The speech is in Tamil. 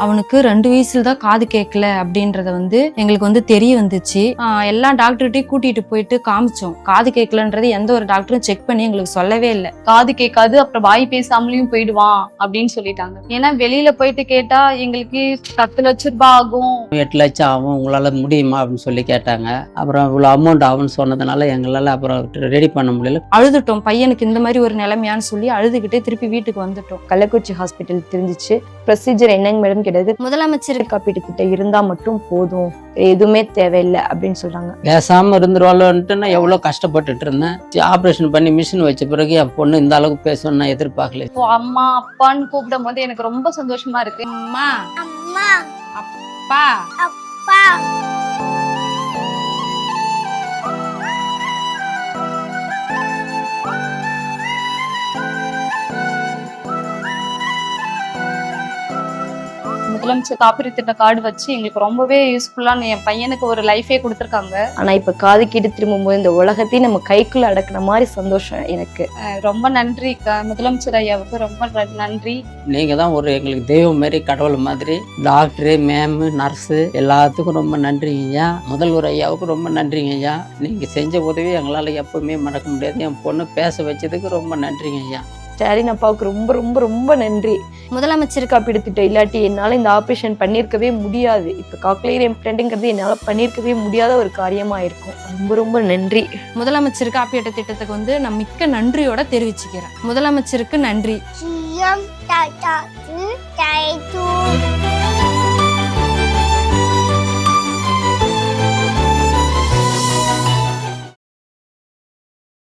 அவனுக்கு 2 வயசுல தான் காது கேட்கல அப்படின்றத எங்களுக்கு தெரிய வந்துச்சு. எல்லா டாக்டர்கிட்டையும் கூட்டிட்டு போயிட்டு காமிச்சோம். காது கேட்கலன்றது எந்த ஒரு டாக்டரும் செக் பண்ணி எங்களுக்கு சொல்லவே இல்லை. காது கேட்காது, அப்புறம் வாய் பேசாமலையும் போயிடுவான் அப்படின்னு சொல்லிட்டாங்க. ஏன்னா வெளியில போயிட்டு கேட்டா எங்களுக்கு 10 லட்சம் ரூபாய் ஆகும், 8 லட்சம் ஆகும், உங்களால முடியுமா அப்படின்னு சொல்லி கேட்டாங்க. அப்புறம் இவ்வளவு அமௌண்ட் ஆகும்னு சொன்னதுனால எங்களால அப்புறம் ரெடி பண்ண முடியல. அழுதுட்டோம். பையனுக்கு இந்த மாதிரி ஒரு நிலைமையான்னு சொல்லி அழுதுகிட்டே திருப்பி வீட்டுக்கு வந்துட்டோம். கள்ளக்குறிச்சி ஹாஸ்பிட்டல் தெரிஞ்சிச்சு. ப்ரொசீஜர் என்னங்க மேடம் கேட்டது, முதலமைச்சர் காப்பீடு திட்டம் இருந்தா மட்டும் போதும், எதுவுமே தேவையில்லை அப்படின்னு சொல்றாங்க. பேசாம இருந்துருவாளோன்ட்டு நான் எவ்வளவு கஷ்டப்பட்டுட்டு இருந்தேன். ஆப்ரேஷன் பண்ணி மிஷின் வச்ச பிறகு என் பொண்ணு இந்த அளவுக்கு பேசணும்னு நான் எதிர்பார்க்கல. அம்மா அப்பான்னு கூப்பிடும் போது எனக்கு ரொம்ப சந்தோஷமா இருக்கு. அம்மா அம்மா அப்பா அப்பா முதலமைச்சர் காப்பீடு திட்ட கார்டு வச்சு எங்களுக்கு ரொம்பவே யூஸ்ஃபுல்லான, என் பையனுக்கு ஒரு லைஃபே கொடுத்துருக்காங்க. ஆனா இப்ப காது கேட்டு திரும்பும்போது இந்த உலகத்தையும் நம்ம கைக்குள்ள அடக்குன மாதிரி சந்தோஷம் எனக்கு. ரொம்ப நன்றி முதலமைச்சர் ஐயாவுக்கு ரொம்ப நன்றி. நீங்க தான் ஒரு எங்களுக்கு தெய்வம் மாதிரி, கடவுள் மாதிரி. டாக்டரு, மேம், நர்ஸு எல்லாத்துக்கும் ரொம்ப நன்றிங்க ஐயா. முதல்வர் ஐயாவுக்கு ரொம்ப நன்றிங்க ஐயா. நீங்க செஞ்ச உதவி எங்களால எப்பவுமே மறக்க முடியாது. என் பொண்ணு பேச வச்சதுக்கு ரொம்ப நன்றிங்க ஐயா. ஸ்டாலின் அப்பாவுக்கு ரொம்ப ரொம்ப ரொம்ப நன்றி. முதலமைச்சர் காப்பீடு திட்டம் இல்லாட்டி என்னால இந்த ஆபரேஷன் பண்ணிருக்கவே முடியாது. இப்ப காக்லியர் இம்ப்ளான்ட்ங்கிறது என்னால பண்ணிருக்கவே முடியாத ஒரு காரியமா இருக்கும். ரொம்ப ரொம்ப நன்றி. முதலமைச்சர் காப்பீட்டு திட்டத்துக்கு நான் மிக்க நன்றியோட தெரிவிச்சுக்கிறேன். முதலமைச்சருக்கு நன்றி. சிஎம் தாத்தாக்கு